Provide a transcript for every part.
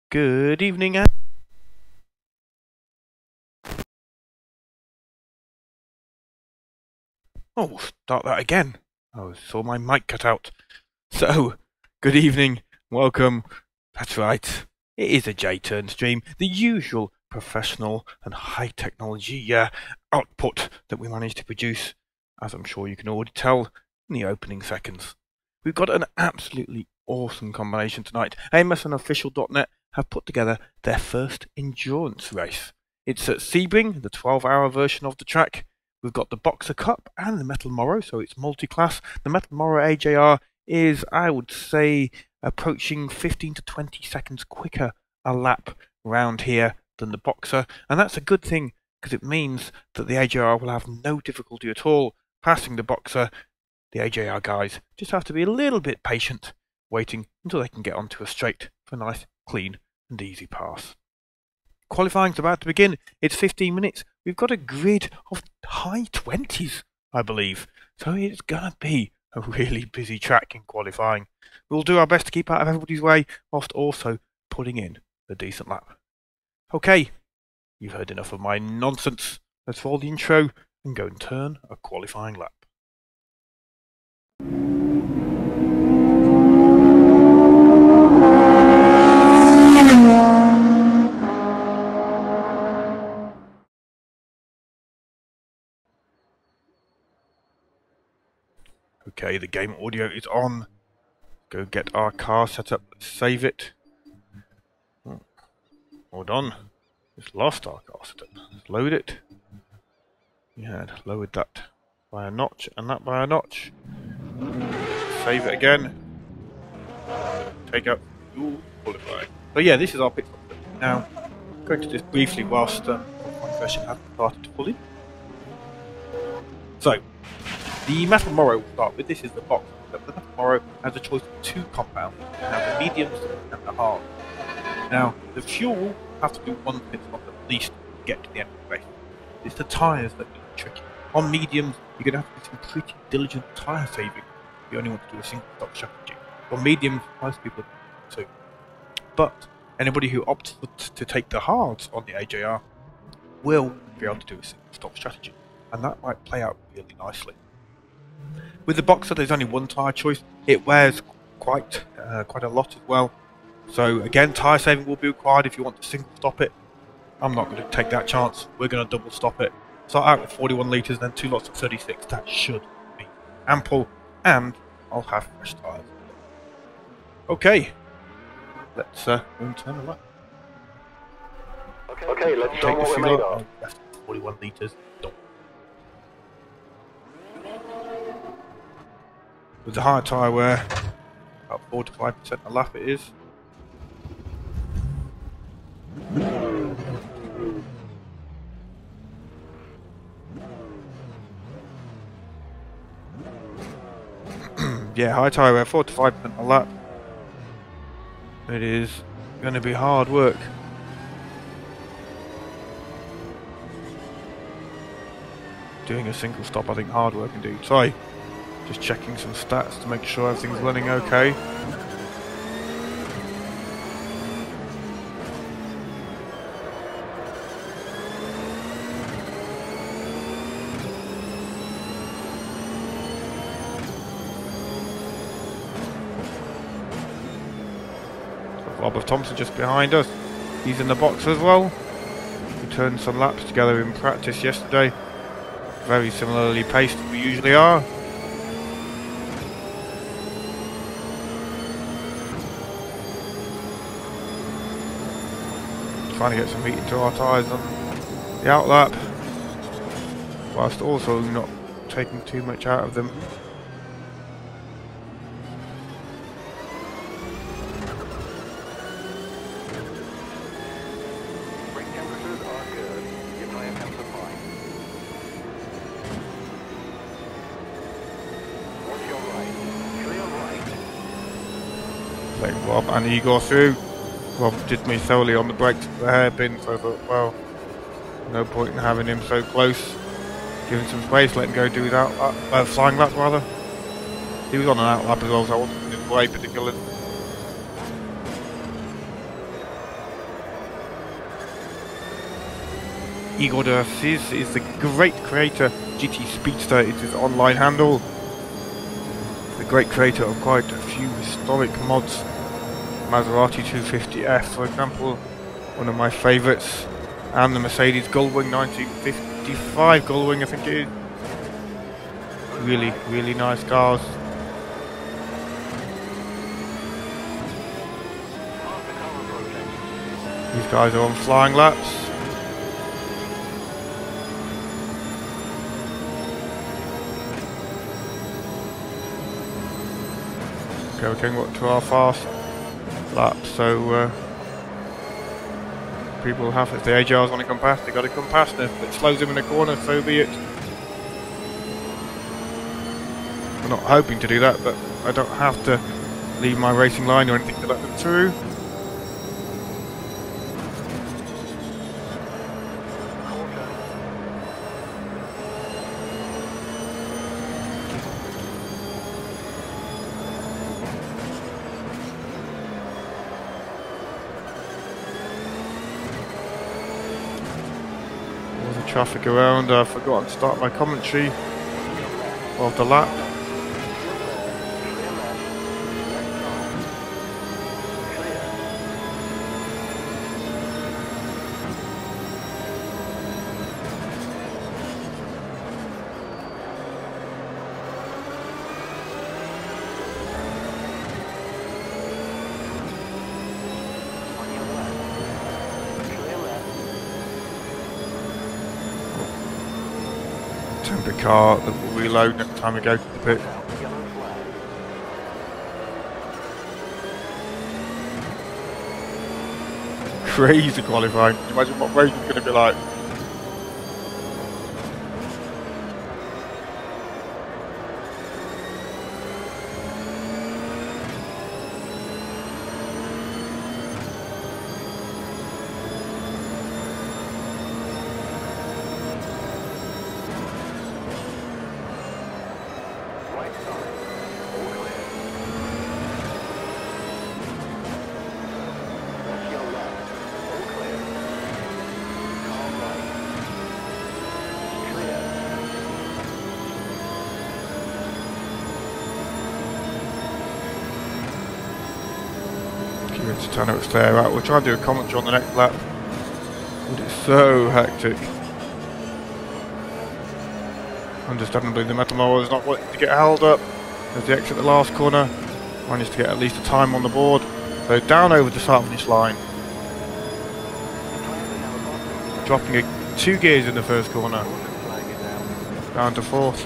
Good evening, oh, start that again. I saw my mic cut out. So, good evening, welcome. That's right, it is a J-turn stream, the usual professional and high technology output that we managed to produce, as I'm sure you can already tell in the opening seconds. We've got an absolutely awesome combination tonight. AMS Unofficial.net have put together their first endurance race. It's at Sebring, the 12-hour version of the track. We've got the Boxer Cup and the Metalmoro, so it's multi-class. The Metalmoro AJR is, I would say, approaching 15 to 20 seconds quicker a lap round here than the Boxer, and that's a good thing because it means that the AJR will have no difficulty at all passing the Boxer. The AJR guys just have to be a little bit patient, waiting until they can get onto a straight for a nice, clean and easy pass. Qualifying's about to begin. It's 15 minutes. We've got a grid of high 20s, I believe. So it's going to be a really busy track in qualifying. We'll do our best to keep out of everybody's way, whilst also putting in a decent lap. Okay, you've heard enough of my nonsense. Let's roll the intro and go and turn a qualifying lap. Okay, the game audio is on. Go get our car set up. Let's save it. Hold on. Just lost our car set up. Let's load it. Yeah, lowered that by a notch and that by a notch. Save it again. Take out fuel, qualify. So yeah, this is our pit stop. Now, I'm going to just briefly whilst my session hasn't started fully. So, the Metalmoro will start with. This is the box. The Metalmoro has a choice of two compounds. Now the mediums and the hard. Now the fuel has to do one pit stop at least to get to the end of the race. It's the tyres that are tricky. On mediums, you're going to have to do some pretty diligent tyre saving if you only want to do a single stop strategy. On mediums, most people do too. But anybody who opts to take the hards on the AJR will be able to do a single stop strategy, and that might play out really nicely. With the Boxer, there's only one tyre choice. It wears quite a lot as well. So again, tyre saving will be required if you want to single stop it. I'm not going to take that chance. We're going to double stop it. Start out with 41 litres, then 2 lots of 36. That should be ample, and I'll have fresh tyres. Okay, let's go and turn the lap. Okay, let's take the fuel up. 41 litres. Done. With the higher tyre wear, about 4 to 5% a lap it is. Yeah, high tyre wear, 4 to 5% a lap. It is going to be hard work. Doing a single stop, I think, hard work indeed. Sorry. Just checking some stats to make sure everything's running okay. Rob of Thompson just behind us. He's in the box as well. We turned some laps together in practice yesterday. Very similarly paced as we usually are. Trying to get some heat into our tyres on the outlap, whilst also not taking too much out of them. Brake temperatures are good. Your tire temps are fine. Watch your right. Clear right. Letting Rob and Igor through. Rob did me thoroughly on the brakes for the hairpin, so I thought, well, no point in having him so close. Give him some space, let him go do his flying lap rather. He was on an outlap as well, so I wasn't in his way particularly. Igor de Assis is the great creator. GT Speedster is his online handle. The great creator of quite a few historic mods. Maserati 250F, for example, one of my favourites, and the Mercedes Gullwing 1955 Gullwing, I think it is. Really, really nice cars. These guys are on flying laps. Okay, we're getting up to our fast lap, so people have, if the AJRs want to come past, they've got to come past. If it slows them in a corner, so be it. I'm not hoping to do that, but I don't have to leave my racing line or anything to let them through. Traffic around. I've forgotten to start my commentary of the lap. Temporary car that will reload next time we go to the pit. Crazy qualifying. Can you imagine what racing is going to be like? To turn out there. Right, we'll try and do a commentary on the next lap, but it's so hectic. Understandably, the Metalmoro is not wanting to get held up as they exit the last corner. Managed to get at least a time on the board, so down over the start finish line, dropping 2 gears in the first corner, down to 4th,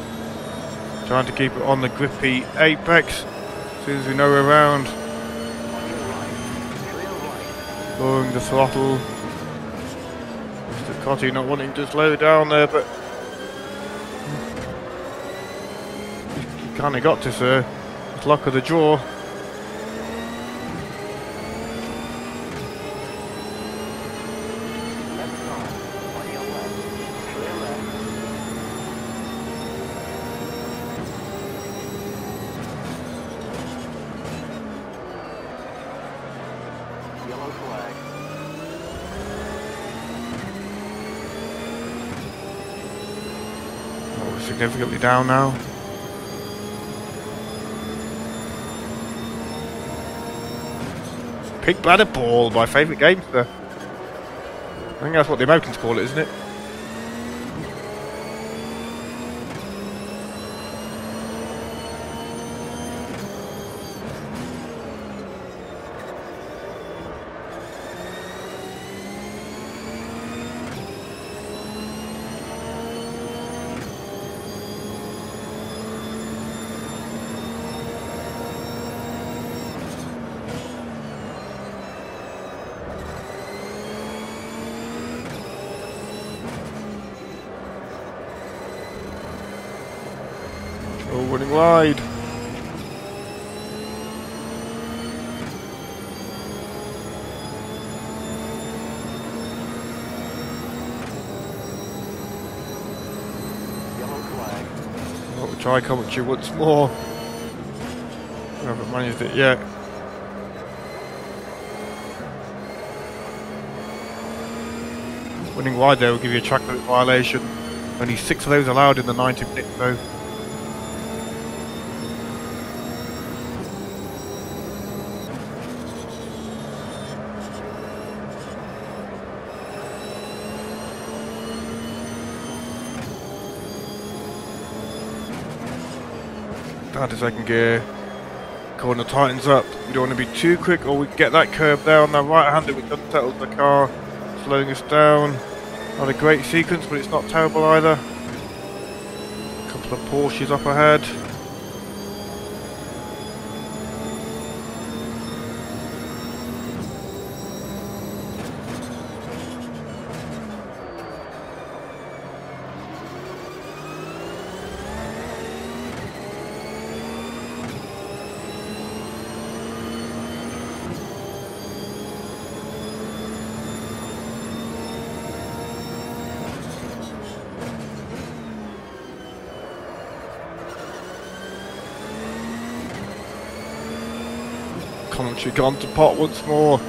trying to keep it on the grippy apex as soon as we know we're around. Lowering the throttle. Mr. Cotty not wanting to slow down there, but you kind of got to, sir. It's luck of the draw. Significantly down now. Pig bladder ball, my favourite gamester. I think that's what the Americans call it, isn't it? Oh, running wide. We'll try commentary once more. We haven't managed it yet. Running wide there will give you a track limit violation. Only 6 of those allowed in the 90 minutes though. Down to second gear. Corner tightens up. We don't want to be too quick, or we get that curve there on the right hander which unsettles the car, slowing us down. Not a great sequence, but it's not terrible either. A couple of Porsches up ahead. Commentary gone to pot once more.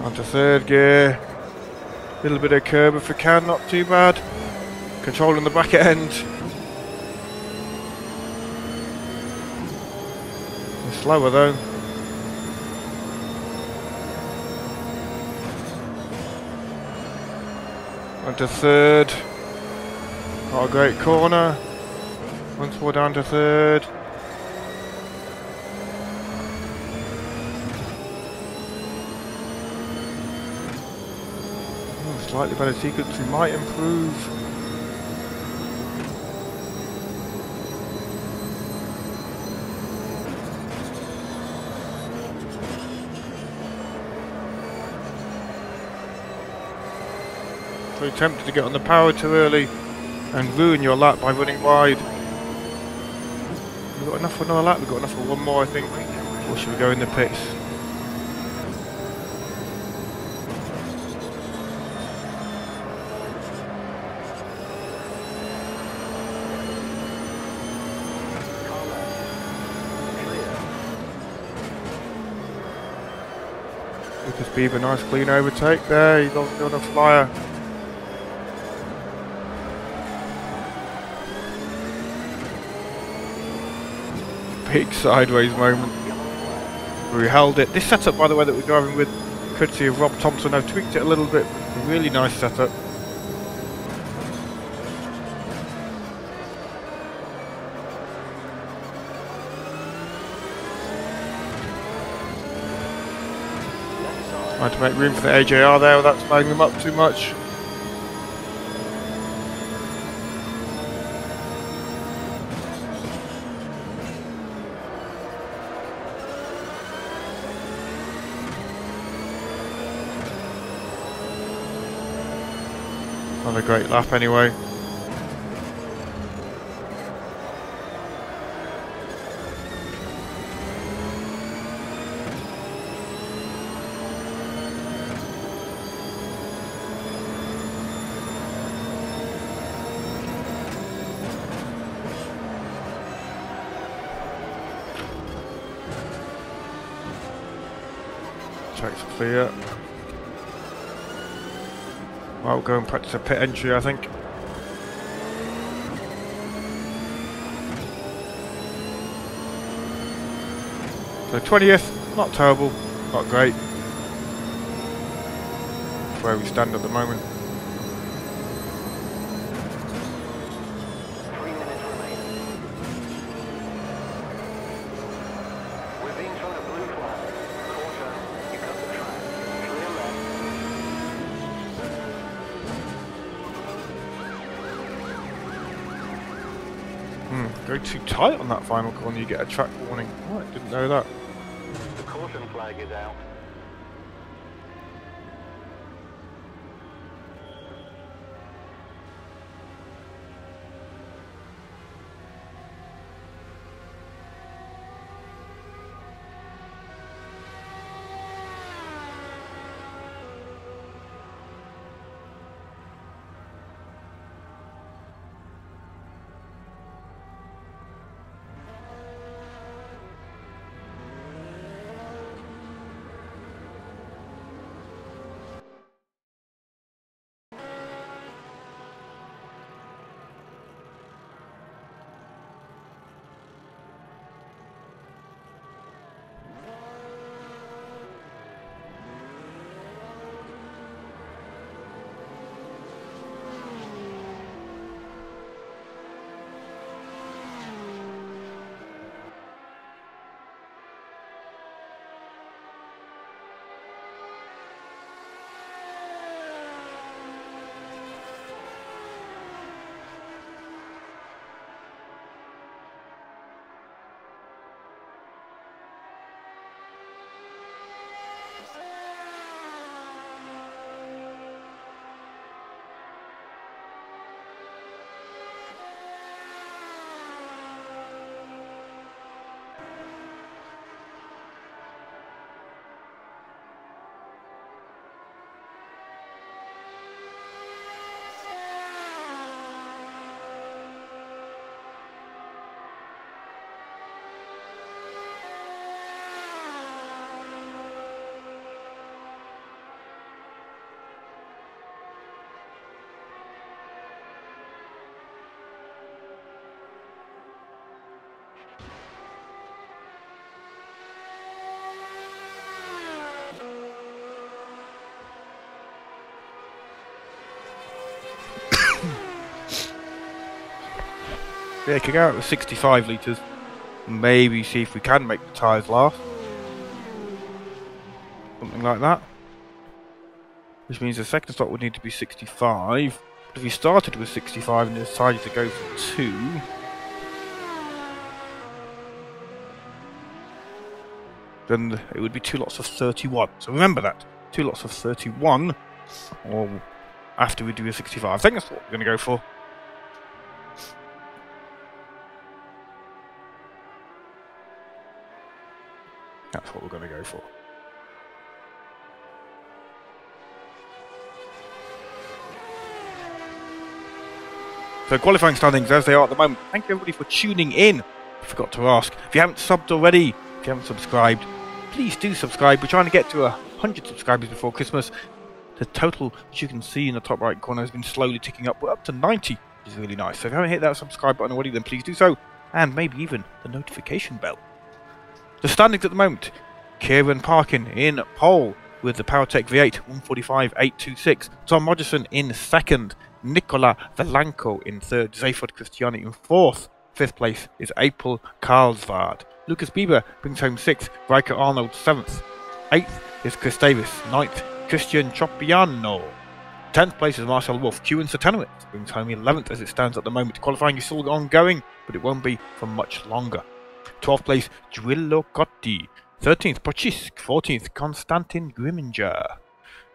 Onto third gear. Little bit of curb if we can, not too bad. Controlling the back end. It's slower though. Onto third. Not a great corner. Once more down to third. Slightly better sequence, we might improve. So tempted to get on the power too early and ruin your lap by running wide. We've got enough for another lap, we've got enough for one more I think. Or should we go in the pits? Lucas Bieber, nice clean overtake there, he's obviously on a flyer. Big sideways moment. We held it. This setup by the way that we're driving with, courtesy of Rob Thompson, I've tweaked it a little bit. A really nice setup. Trying to make room for the AJR there without slowing them up too much. Not a great lap anyway. Track's clear. Well, we'll go and practice a pit entry, I think. So 20th, not terrible, not great. That's where we stand at the moment. 3 minutes remaining. We're being shown a blue flag. Caution, you cut the track. Clear left. Go too tight on that final corner, you get a track warning. Oh, I didn't know that. The caution flag is out. Yeah, could go out with 65 litres. Maybe see if we can make the tyres last. Something like that. Which means the second stop would need to be 65. But if we started with 65 and decided to go for 2... then it would be 2 lots of 31. So remember that. 2 lots of 31. Or after we do a 65. I think that's what we're going to go for. That's what we're going to go for. So qualifying standings as they are at the moment. Thank you everybody for tuning in. I forgot to ask. If you haven't subbed already, if you haven't subscribed, please do subscribe. We're trying to get to 100 subscribers before Christmas. The total, as you can see in the top right corner, has been slowly ticking up. We're up to 90, which is really nice. So if you haven't hit that subscribe button already, then please do so. And maybe even the notification bell. The standings at the moment. Kieran Parkin in pole with the PowerTech V8, 145.826. Tom Rogerson in second. Nicola Velanco in third. Zayford Christiani in fourth. Fifth place is April Carlsvard. Lucas Bieber brings home sixth. Riker Arnold seventh. Eighth is Chris Davis. Ninth, Christian Tropiano. 10th place is Marcel Wolf. Kieran Satanowitz brings home 11th as it stands at the moment. Qualifying is still ongoing, but it won't be for much longer. 12th place, Giulio Cotti. 13th, Pochisk. 14th, Konstantin Grimminger.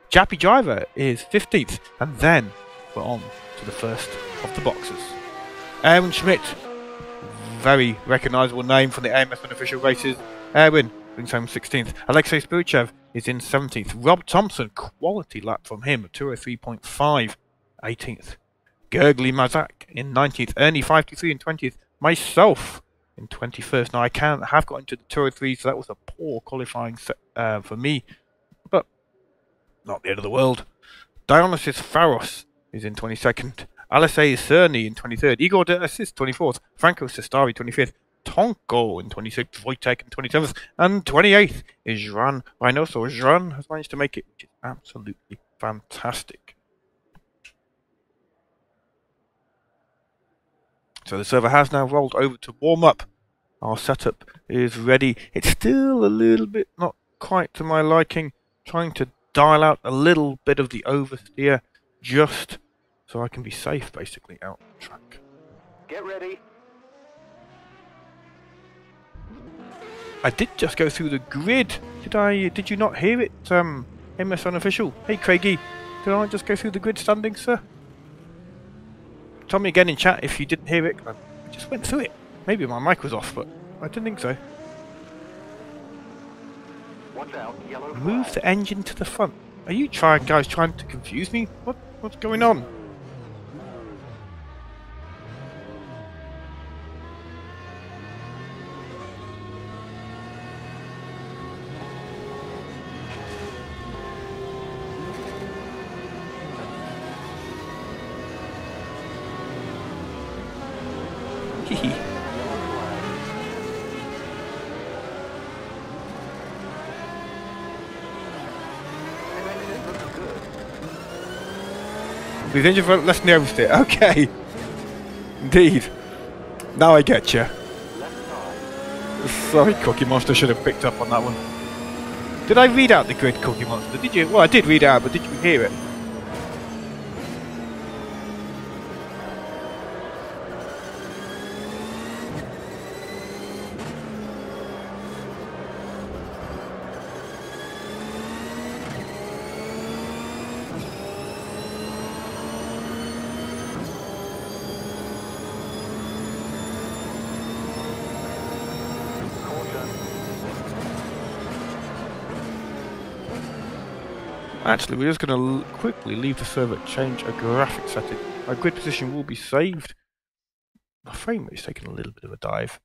Jappy Driver is 15th, and then we're on to the first of the boxes. Aaron Schmidt, very recognisable name from the AMS Unofficial Races. Aaron brings home 16th. Alexei Spirichev is in 17th. Rob Thompson, quality lap from him, 203.5, 18th. Gergely Mazak in 19th. Ernie 523 in 20th. Myself in 21st. Now I have got into the 203, so that was a poor qualifying set, for me, but not the end of the world. Dionysus Pharos is in 22nd. Alessei Cerny in 23rd. Igor de Assis 24th. Franco Sestari 25th. Tonko in 26th. Wojtek in 27th. And 28th is Žran Reynoso. Žran has managed to make it, which is absolutely fantastic. So the server has now rolled over to warm up. Our setup is ready. It's still a little bit not quite to my liking. Trying to dial out a little bit of the oversteer just so I can be safe basically out the track. Get ready. I did just go through the grid. Did you not hear it? AMS Unofficial. Hey Craigie, did I just go through the grid standings, sir? Tell me again in chat if you didn't hear it. I just went through it. Maybe my mic was off, but I didn't think so. Watch out, yellow flag. Move the engine to the front. Are you guys trying to confuse me? What's going on? Please engine front, less than the oversteer. Okay. Indeed. Now I get you. Sorry, Cookie Monster, should have picked up on that one. Did I read out the grid, Cookie Monster? Did you? Well, I did read it out, but did you hear it? Actually, we're just going to quickly leave the server, change a graphic setting. Our grid position will be saved. My frame rate is taking a little bit of a dive.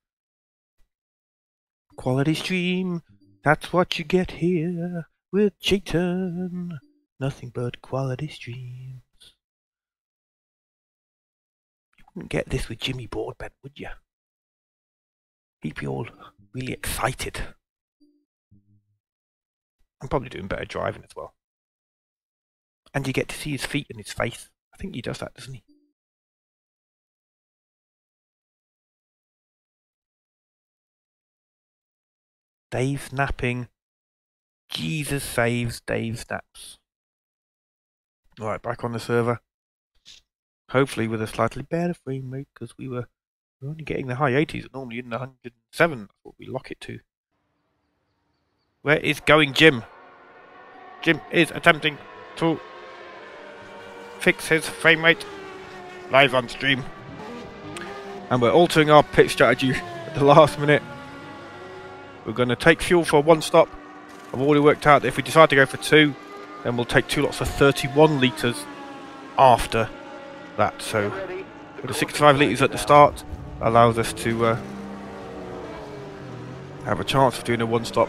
Quality stream, that's what you get here with Jayton. Nothing but quality streams. You wouldn't get this with Jimmy Broadbent, would you? He'd be all really excited. I'm probably doing better driving as well. And you get to see his feet and his face. I think he does that, doesn't he? Dave snapping. Jesus saves, Dave snaps. Right, back on the server. Hopefully with a slightly better frame rate, because we're only getting the high 80s, normally in the 107. That's what we lock it to. Where is going Jim? Jim is attempting to fix his frame rate live on stream. And we're altering our pit strategy at the last minute. We're going to take fuel for one stop. I've already worked out that if we decide to go for 2, then we'll take 2 lots of 31 litres after that. So with the 65 litres at the start, allows us to have a chance of doing a one stop.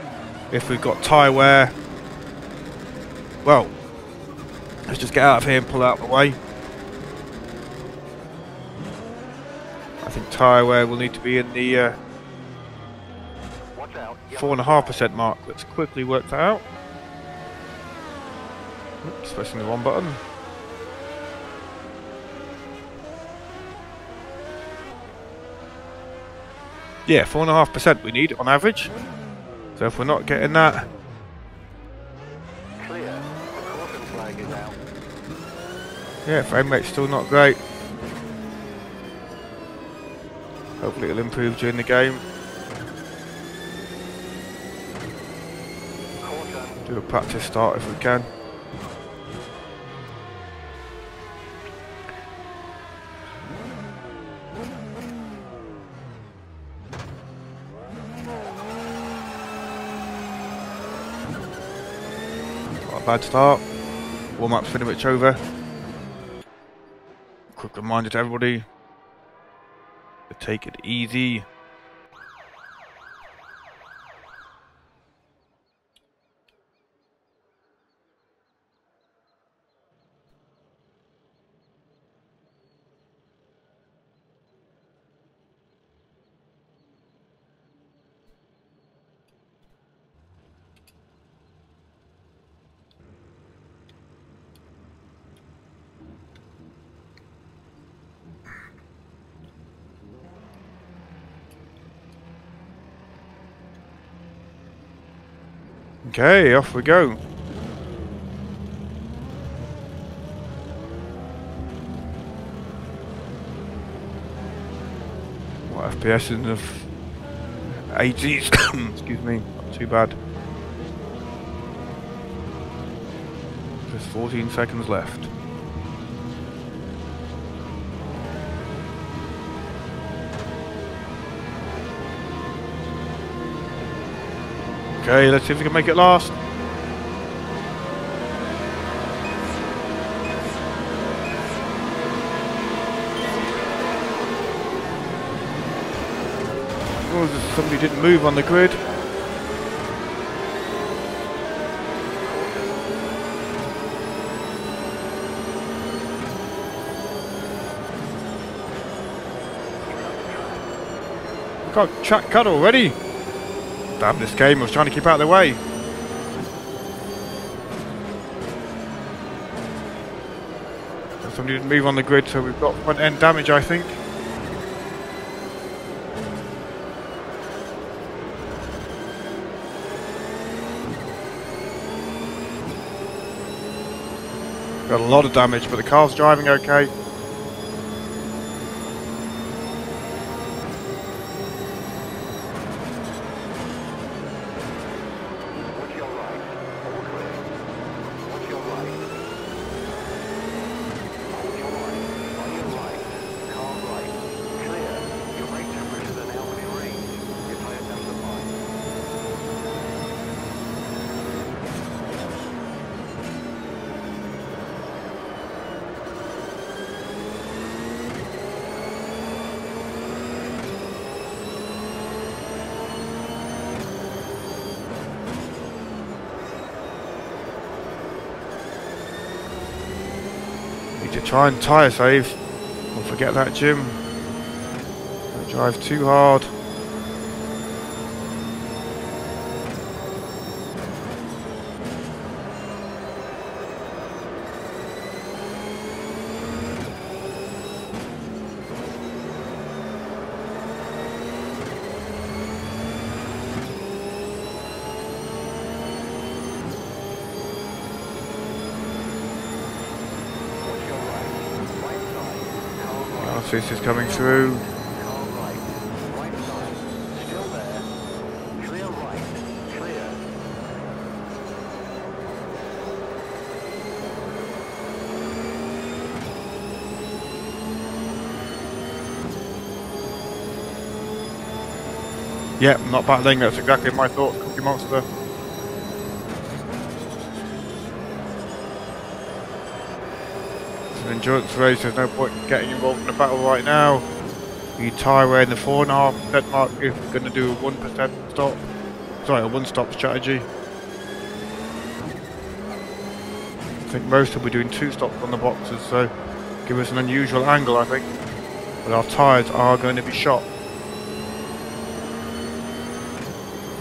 If we've got tyre wear, well, let's just get out of here and pull out of the way. I think tyre wear will need to be in the 4.5% mark. Let's quickly work that out. Oops, pressing the wrong button. Yeah, 4.5% we need on average. So if we're not getting that, Clear. The caution flag is out. yeah, frame rate's still not great. Hopefully it'll improve during the game. Caution. Do a practice start if we can. Not a bad start. Warm-up's pretty much over. Quick reminder to everybody to take it easy. Okay, off we go. What FPS in the 80s? Excuse me, not too bad. There's 14 seconds left. Okay, let's see if we can make it last. Oh, somebody didn't move on the grid. Got track cut already. Damn, this game, I was trying to keep out of the way. Somebody didn't move on the grid, so we've got front end damage, I think. Got a lot of damage, but the car's driving okay. To try and tyre save. Don't forget that, Jim. Don't drive too hard. Once this is coming through. Car right. Right side. Still there. Clear right. Clear. Yep, not battling, that's exactly my thoughts, Cookie Monster. It's an endurance race, there's no point in getting involved in a battle right now. You tie away in the 4.5% mark if you're going to do a 1% stop. Sorry, a one-stop strategy. I think most will be doing 2 stops on the boxes, so give us an unusual angle, I think. But our tyres are going to be shot.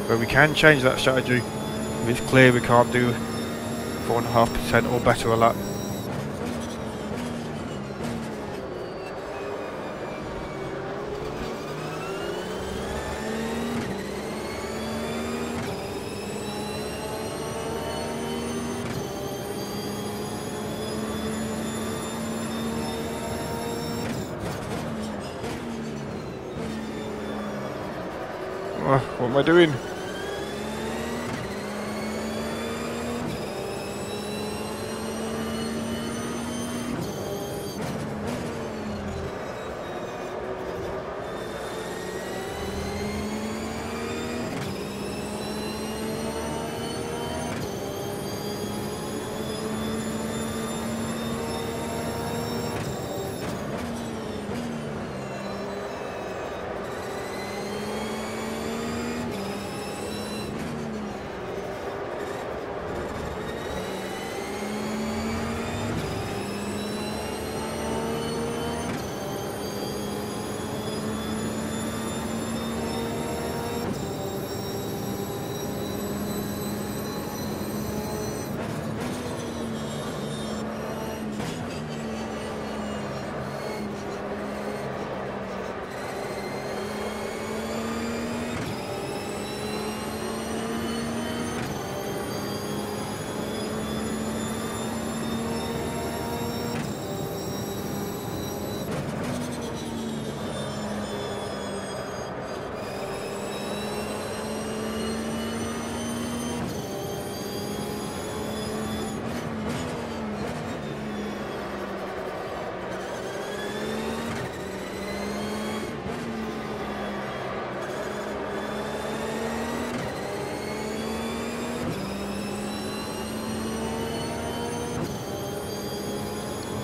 But we can change that strategy if it's clear we can't do 4.5% or better a lap. What am I doing?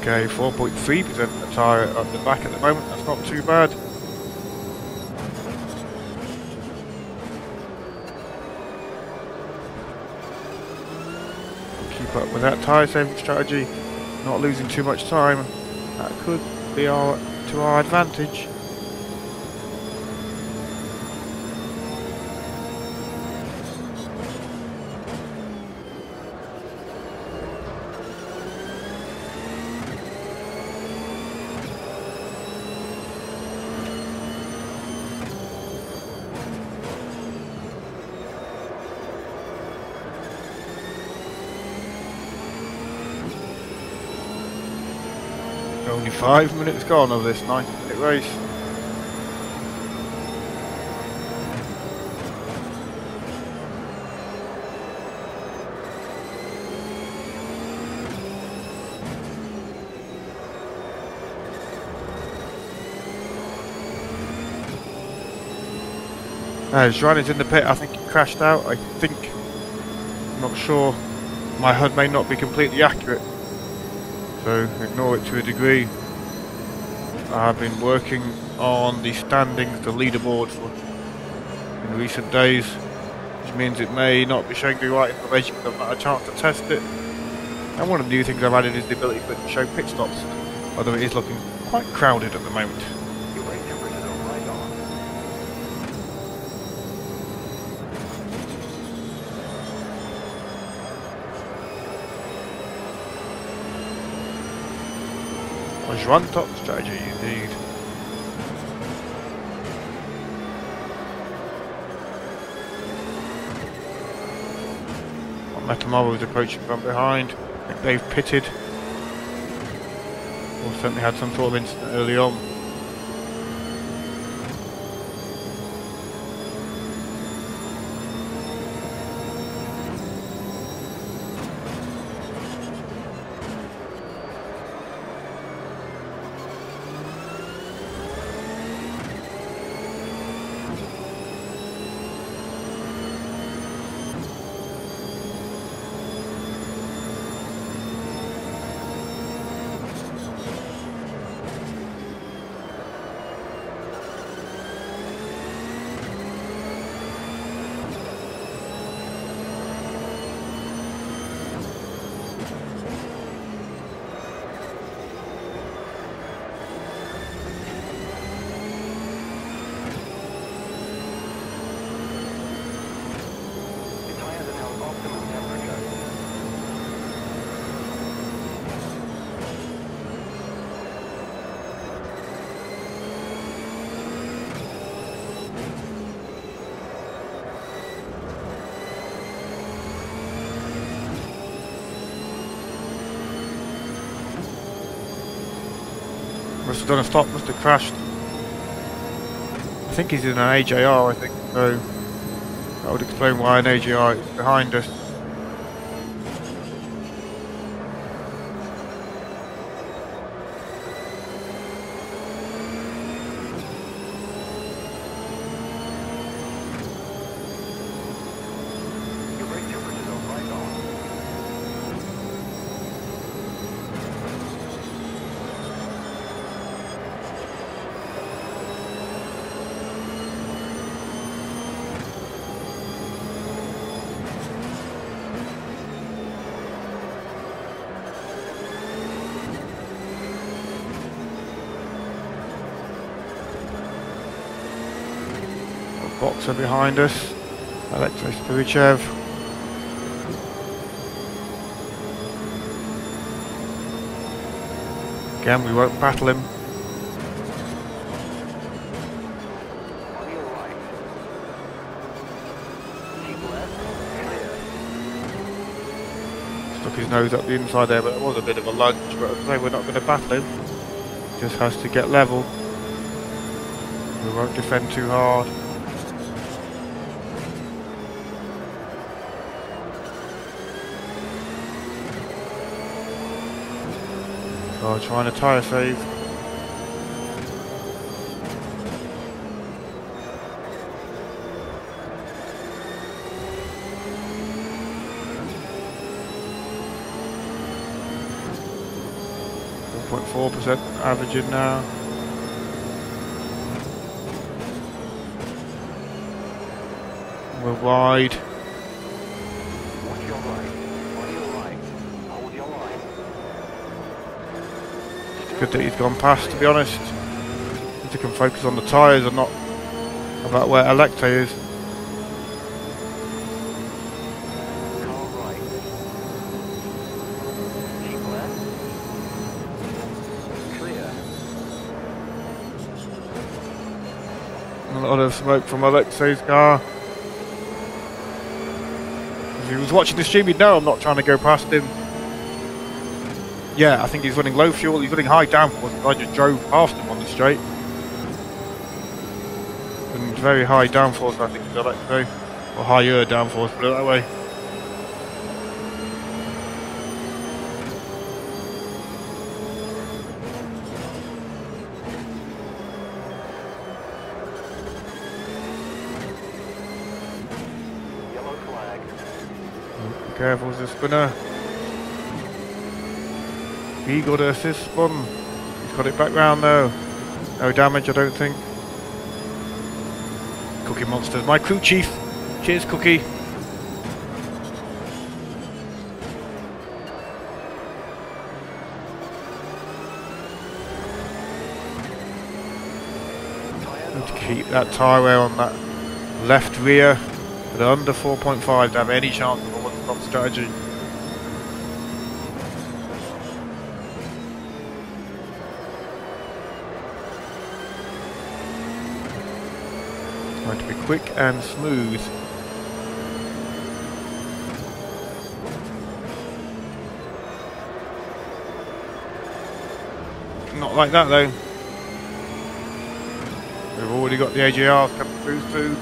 Okay, 4.3% tyre at the back at the moment, that's not too bad. Keep up with that tyre saving strategy, not losing too much time. That could be to our advantage. Only 5 minutes gone of this 90-minute race. Ryan's in the pit, I think he crashed out, I'm not sure. My HUD may not be completely accurate, so ignore it to a degree. I've been working on the standings, the leaderboard in recent days, which means it may not be showing the right information because I've not had a chance to test it. And one of the new things I've added is the ability for it to show pit stops, although it is looking quite crowded at the moment. Your brake temperatures are right on. Was run top strategy indeed. Metalmoro is approaching from behind. I think they've pitted. Or certainly had some sort of incident early on. Must have done a stop, must have crashed. I think he's in an AJR, I think, so that would explain why an AJR is behind us. Boxer behind us, EDTracker. Again, we won't battle him. On your right. Keep left. Clear. Stuck his nose up the inside there, but it was a bit of a lunge. But as I say, we're not going to battle him. Just has to get level. We won't defend too hard. Oh, trying to tyre save. .4% averaging now. We're wide. Watch your right. On your right. Hold your line. Good that he's gone past, to be honest. If he can focus on the tyres and not about where Electa is. Car right. Keep left. Clear. A lot of smoke from Alexei's car. If he was watching the stream, he'd know I'm not trying to go past him. Yeah, I think he's running low fuel, he's running high downforce, because I just drove past him on the straight. And very high downforce, I think, is Alexei. Or higher downforce, put it that way. Yellow flag. Be careful, it's a spinner. He got a assist spun. He's got it back round though. No damage, I don't think. Cookie Monsters, my crew chief. Cheers, Cookie. Need to keep that tyre wear on that left rear, but under 4.5 to have any chance of a one-stop strategy. Going to be quick and smooth. Not like that though. We've already got the AJRs coming through too.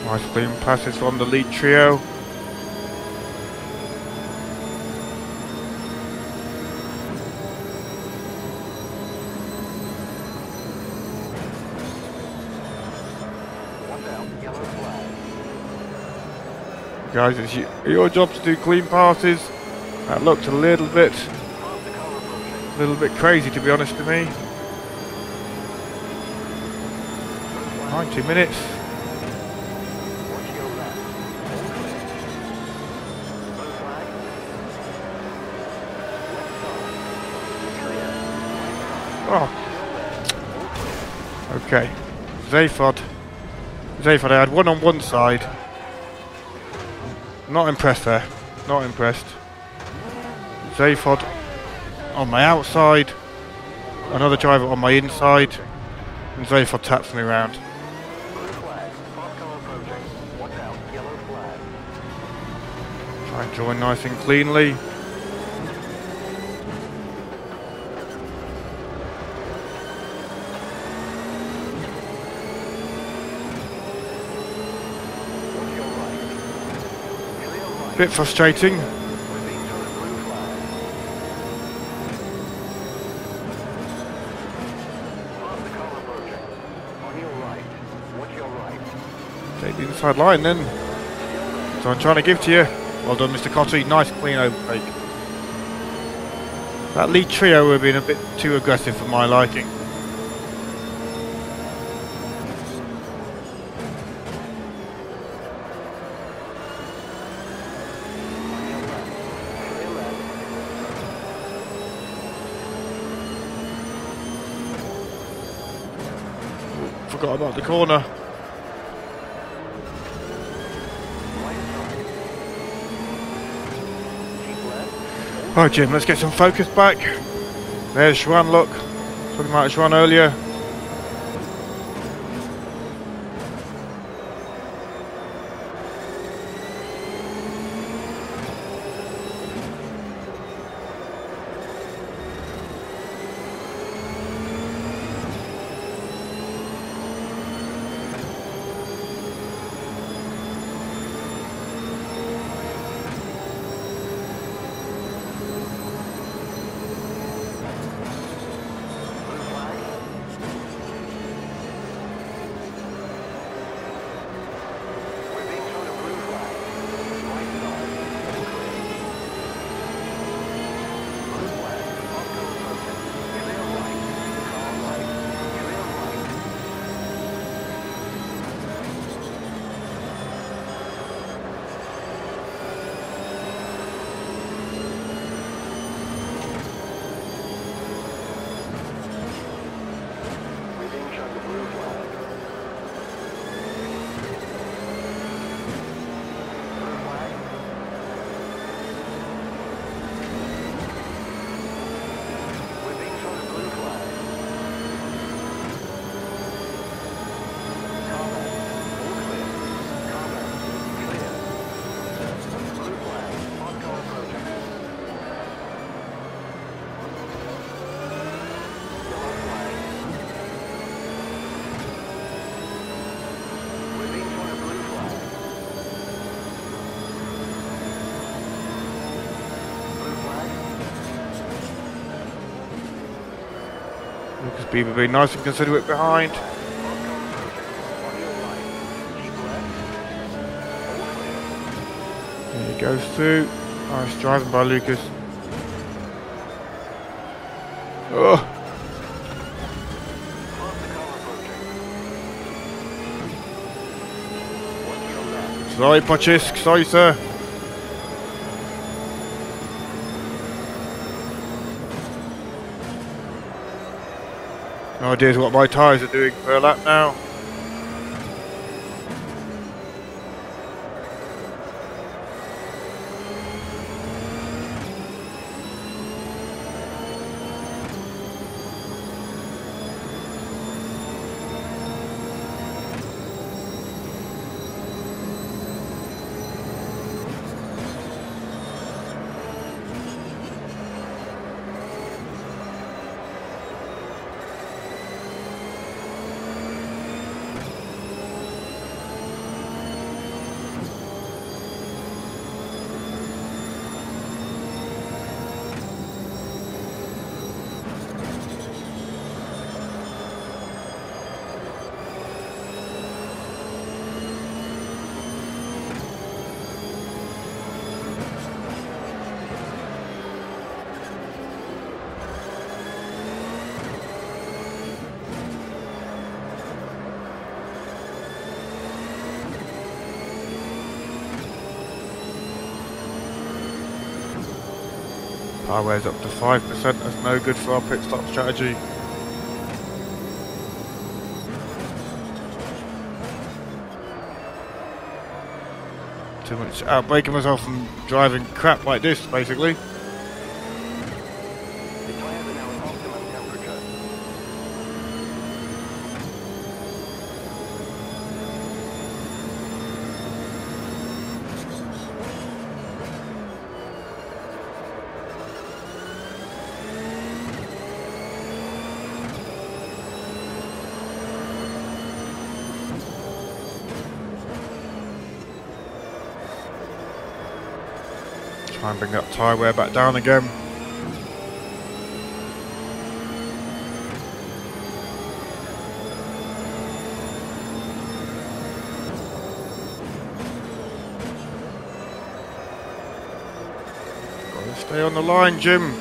Nice clean passes from the lead trio. Guys, it's your job to do clean passes. That looked a little bit crazy, to be honest to me. 90 minutes. Oh. Okay. Zayfod, I had one on one side. Not impressed there. Not impressed. Zaphod on my outside, another driver on my inside, and Zaphod taps me around. Blue flag. Fast car approaching. Watch out. Yellow flag. Try and join nice and cleanly. Watch your right. Clear right. Bit frustrating. We're being shown a blue flag. Pass the car approaching. On your right. Watch your right. Take the inside line then. So I'm trying to give to you. Well done, Mr. Cotty. Nice clean overtake. That lead trio would have been a bit too aggressive for my liking. Clear left. Forgot about the corner. Right side. Keep left. Right, Jim, let's get some focus back. There's Schwan, look. Talking about Schwan earlier. Blue flag. We're being shown a blue flag. Right side. All clear. Blue flag. Fast car approaching. Clear right. Car right. Clear right. We're being shown the blue flag. Blue flag. We're being shown a blue flag. Car left. All clear. Car left. Clear. Blue flag. Fast car approaching. Yellow flag. We're being shown a blue flag. Blue flag. Lucas Bieber being nice and considerate behind. Fast car approaching. On your right. Keep left. All clear. There he goes through. Nice driving by Lucas. Oh, Pass the car approaching. Watch your left. sorry, Pochisk. Sorry, sir. No idea what my tyres are doing per lap now. Power's up to 5%, that's no good for our pit stop strategy. Too much outbraking myself from driving crap like this, basically. Try and bring that tyre wear back down again. Gotta stay on the line, Jim.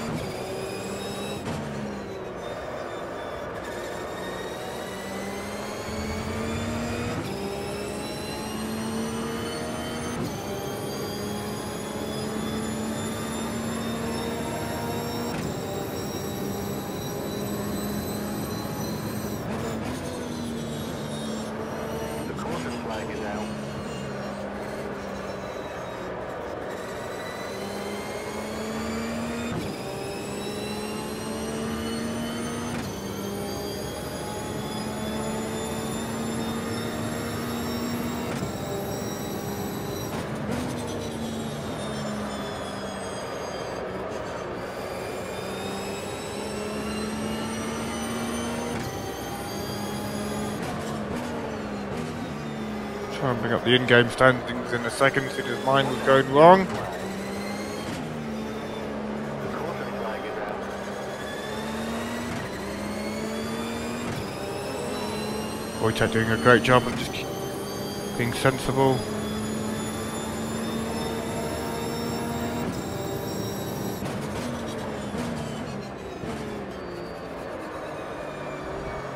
Try and bring up the in-game standings in a second, since his mind was going wrong. Wojtek doing a great job of just being sensible.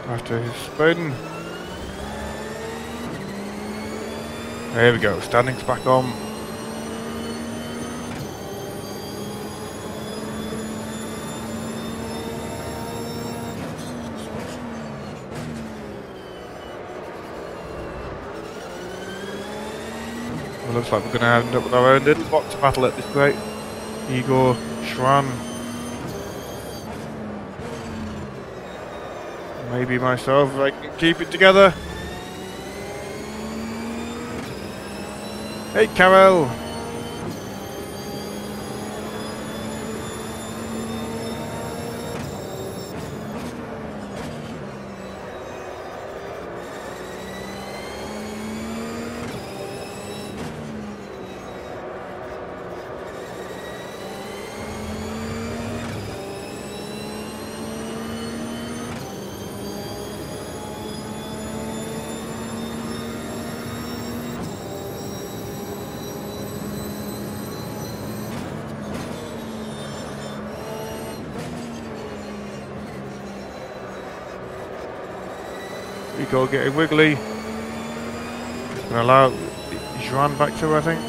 After his spin. There we go, standings back on. Well, looks like we're going to end up with our own little box battle at this rate. Igor Schwan. Maybe myself, if I can keep it together. Hey, Carol! Igor getting wiggly. Gonna allow Juan back to, I think.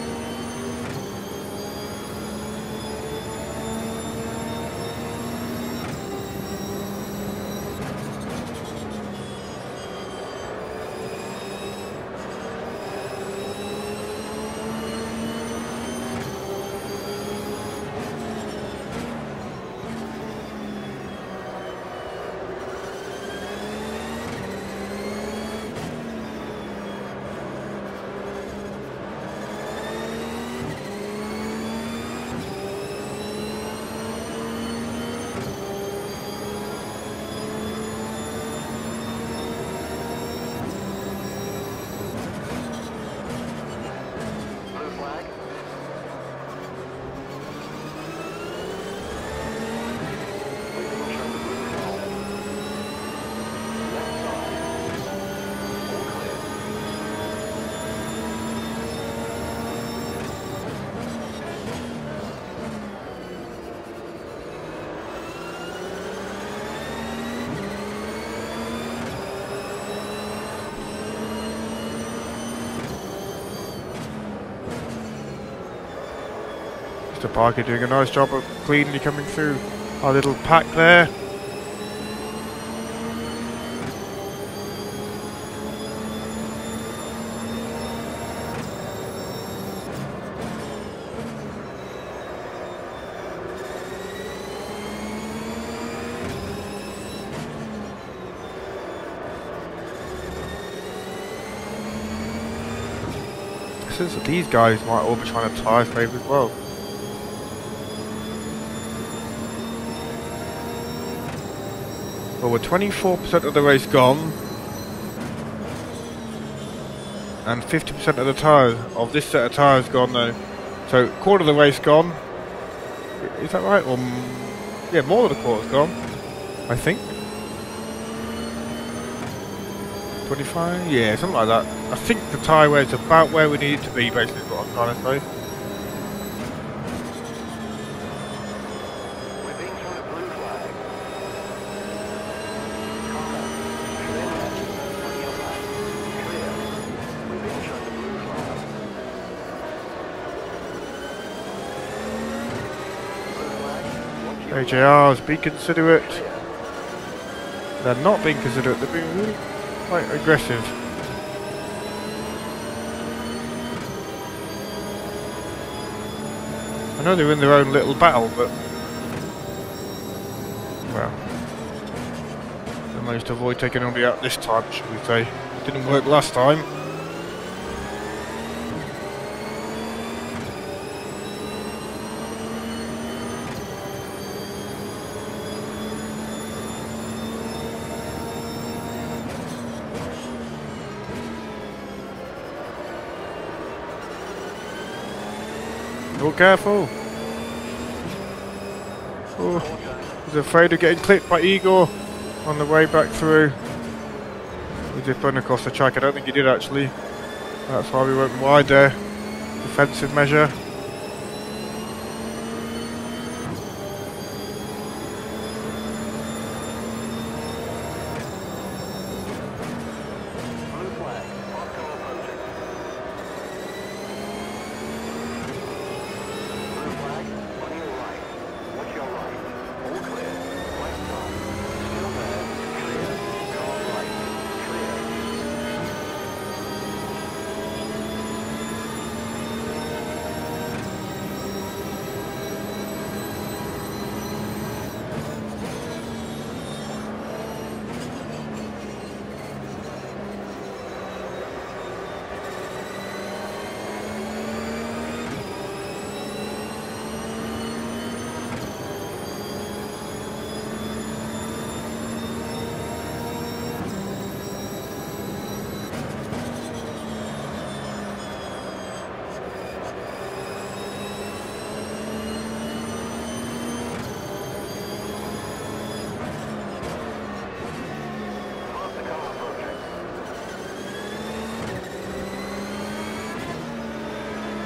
Mr. Parker doing a nice job of cleanly coming through our little pack there. Since these guys might all be trying to tyre save as well. Well, we're 24% of the race gone, and 50% of the tyres of this set of tyres gone though. So quarter of the race gone, Is that right? Or yeah, more than a quarter's gone, I think. 25? Yeah, something like that. I think the tyre wear is about where we need it to be, basically, is what I'm trying to say. We're being shown a blue flag. Contact. Clear left. On your right. Clear. We're being shown the blue flag. Blue flag. Watch your AJRs, be considerate. clear. They're not being considerate, they're being really quite aggressive. I know they're in their own little battle, but well, they managed to avoid taking nobody out this time, should we say. It didn't work last time. Oh, careful. Oh, he's afraid of getting clipped by Igor on the way back through. He did run across the track. I don't think he did actually. That's why we went wide there. Defensive measure. Blue flag. Hardcore approaching. Blue flag. On your right. Watch your right. All clear. Right side. Still there. Clear. Car right. Clear. Past the car approaching.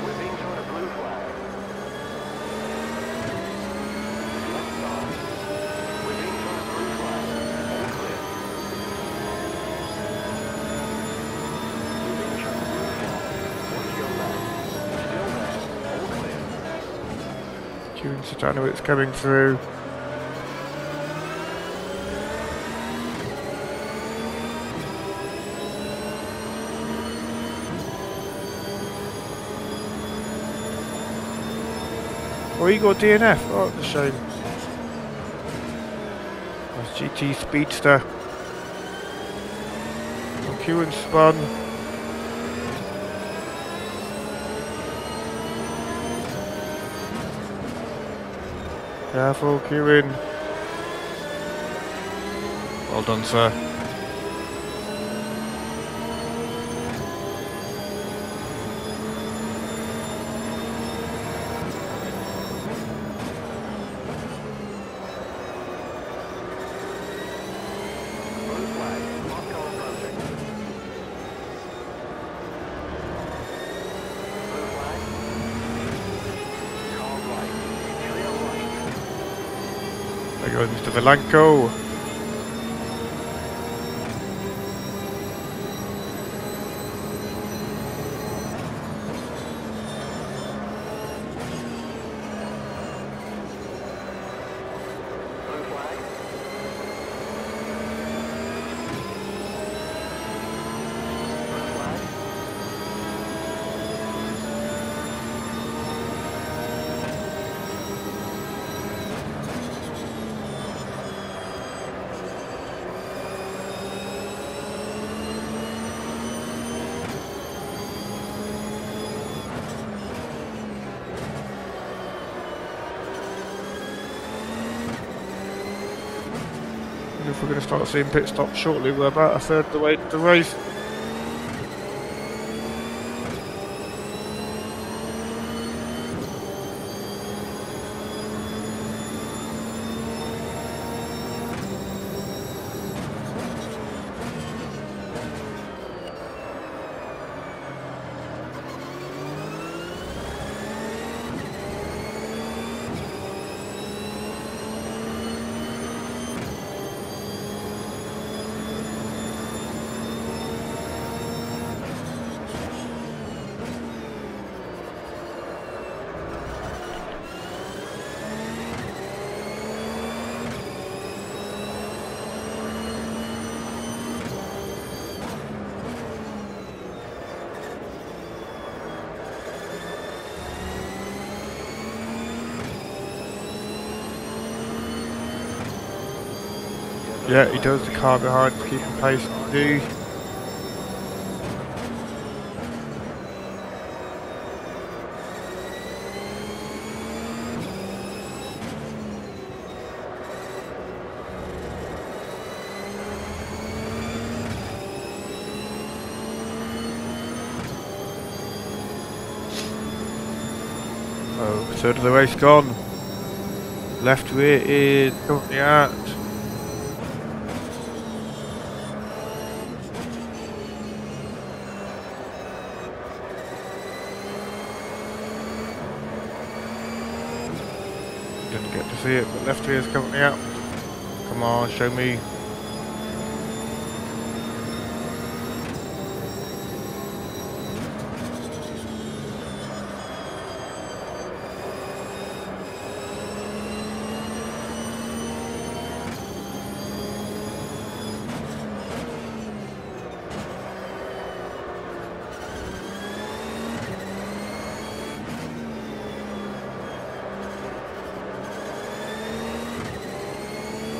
We're being shown a blue flag. Left side. We're being shown a blue flag. All clear. We're being shown a blue flag. Watch your left. Still there. All clear. June Satanowicz coming through. Oh, Igor DNF. Oh, that's a shame. That's GT Speedster. Q and spun. Careful, Q in. Well done, sir. Blue flag. Hardcore approaching. Blue flag. Car right. Clear right. There goes Mr. Vilanko. Blue flag. Blue flag. And if we're going to start seeing pit stops shortly, we're about a third of the way to the race. Yeah, he does. The car behind, keeping pace. Do. Oh, third of the race gone. Left rear is currently out. Didn't get to see it, but left rear is currently out. Come on, show me.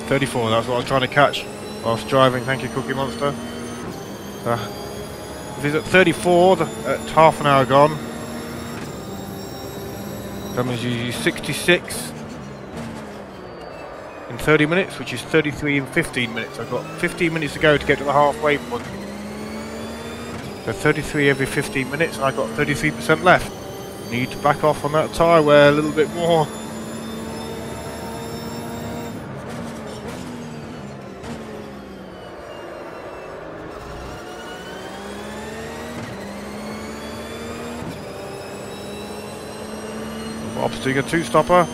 .34, that's what I was trying to catch whilst driving. Thank you, Cookie Monster. If he's at 34, at half an hour gone, that means you use 66 in 30 minutes, which is 33 in 15 minutes. I've got 15 minutes to go to get to the halfway point. So 33 every 15 minutes, and I've got 33% left. Need to back off on that tyre wear a little bit more. Bob's doing a two-stopper.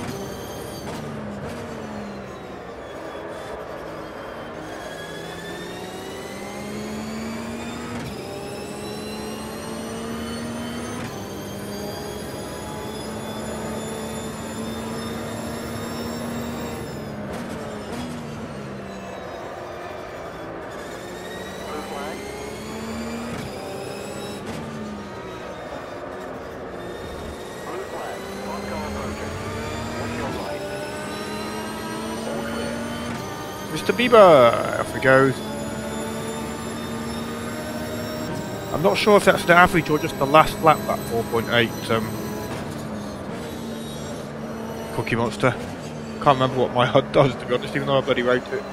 Mr. Bieber, off he goes. I'm not sure if that's the average or just the last lap, that 4.8 Cookie Monster. Can't remember what my HUD does, to be honest, even though I bloody wrote it.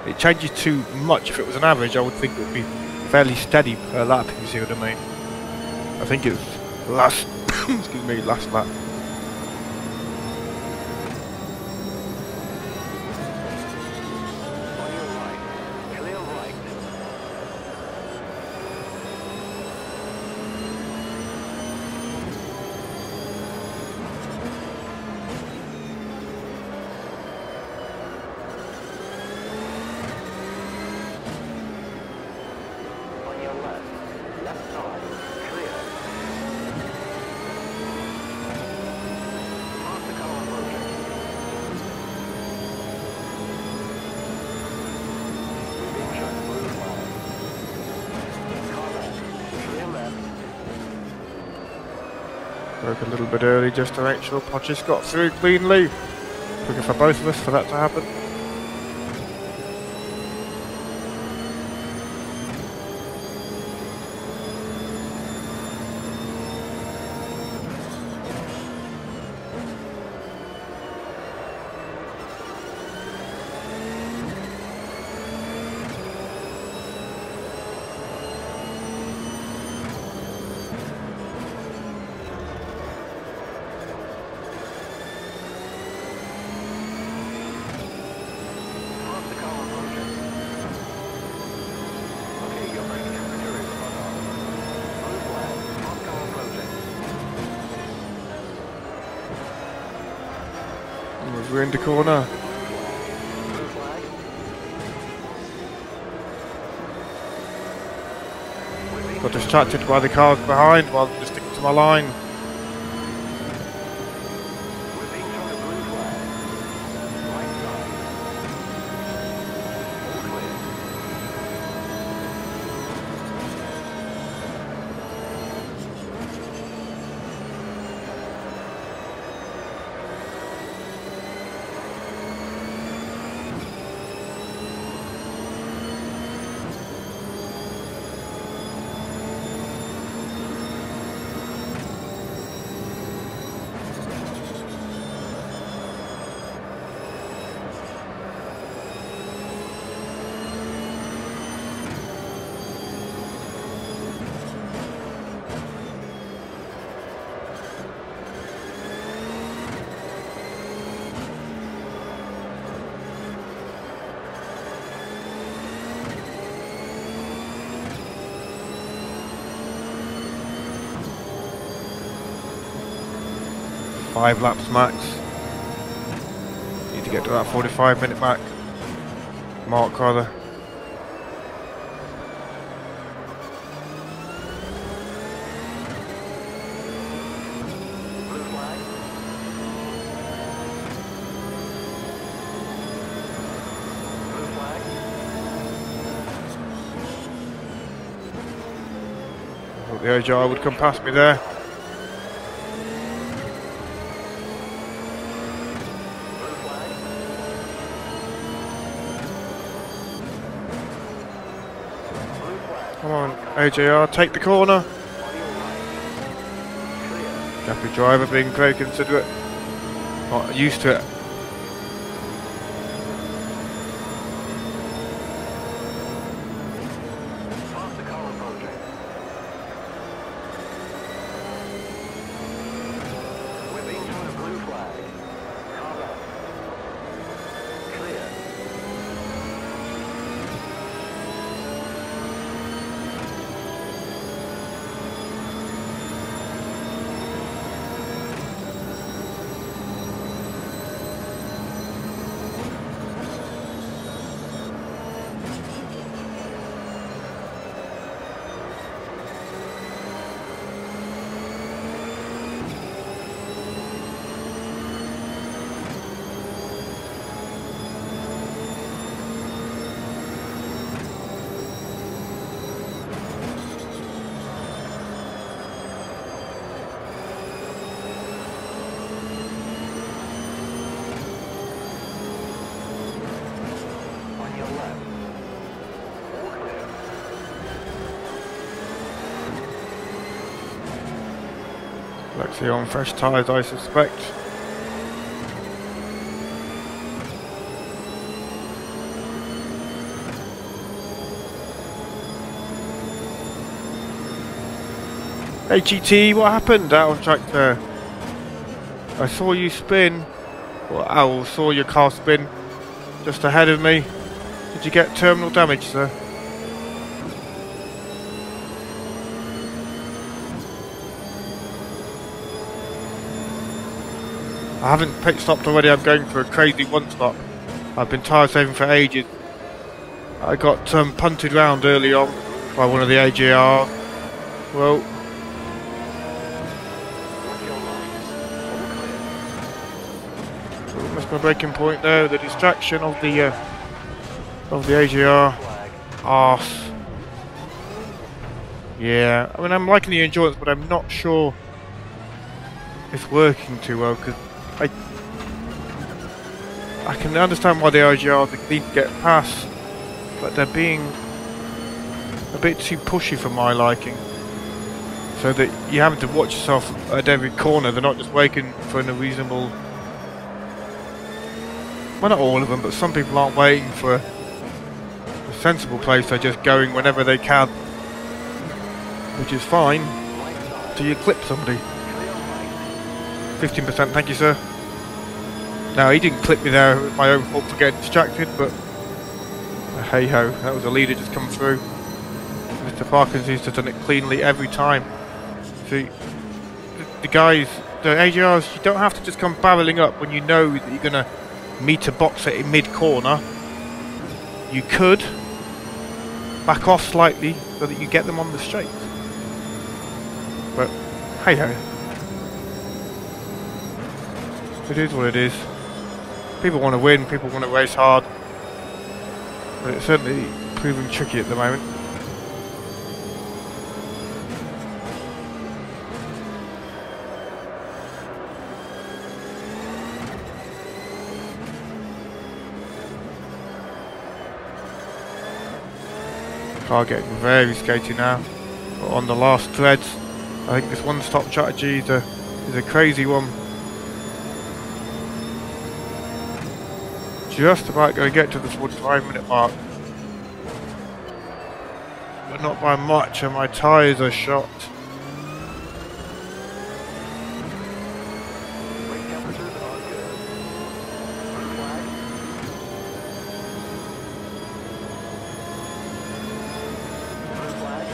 It changes too much. If it was an average, I would think it would be fairly steady per lap, if you see what I mean. I think it's last, excuse me, last lap. Broke a little bit early just to make sure Podges got through cleanly. Looking for both of us for that to happen. We're in the corner. Got distracted by the cars behind while just sticking to my line. 5 laps max. Need to get to that 45-minute mark, rather. Blue flag. Blue flag. I thought the AJR would come past me there. Blue flag. Blue flag. Come on, AJR, take the corner. On your right. Clear. Happy driver being very considerate. Not used to it. Past the car approaching. We're being shown a blue flag. Car left. Clear. On your left. All clear. Lexi on fresh tyres, I suspect. Hey GT, what happened out of track there? I saw you spin. Well, I saw your car spin just ahead of me. Did you get terminal damage, sir? I haven't pit stopped already, I'm going for a crazy one stop. I've been tyre saving for ages. I got punted round early on by one of the AJR. Well, On your right. All clear. missed my braking point there. The distraction of the AJR. Flag. Arse. Yeah, I mean I'm liking the endurance, but I'm not sure it's working too well because I can understand why the AJR need to get past, but they're being a bit too pushy for my liking. So that you have to watch yourself at every corner. They're not just waiting for a reasonable. Well, not all of them, but some people aren't waiting for a sensible place. They're just going whenever they can, which is fine. Right side. Do you clip somebody? Clear right. 15%, thank you, sir. No, he didn't clip me there. It was my own fault for getting distracted, but hey ho, that was a leader just come through. Mr. Parkins used to have done it cleanly every time. See, the guys, the AJRs, you don't have to just come barreling up when you know that you're gonna meet a boxer in mid-corner. You could back off slightly so that you get them on the straight. But hey ho. It is what it is. People want to win, people want to race hard. But it's certainly proving tricky at the moment. Car getting very skaty now. But on the last threads, I think this one-stop strategy is a crazy one. Just about going to get to the 45-minute mark, but not by much, and my tyres are shot. Brake temperatures are good. Blue flag. Blue flag.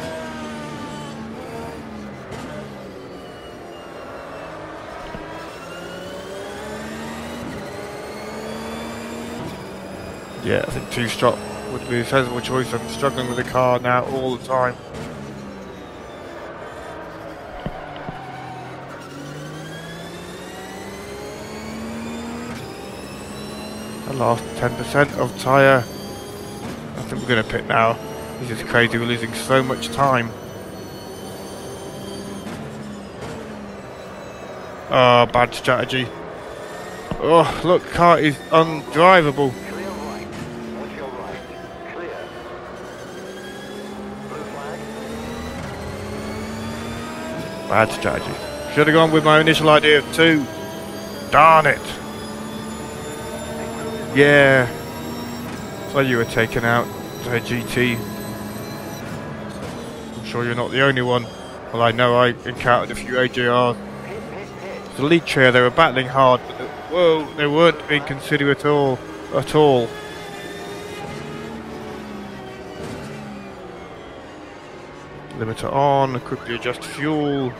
Yeah, I think 2-stop would be a sensible choice. I'm struggling with the car now all the time. The last 10% of tyre. I think we're going to pit now. This is crazy, we're losing so much time. Oh, bad strategy. Oh, look, car is undrivable. Clear right. Watch your right. Clear. Blue flag. Bad strategy. Should have gone with my initial idea of 2. Darn it. Yeah. So you were taken out by GT. I'm sure you're not the only one. Well, I know I encountered a few AJRs. The lead trio, they were battling hard, but they weren't being considerate at all. Limiter on, quickly adjust fuel.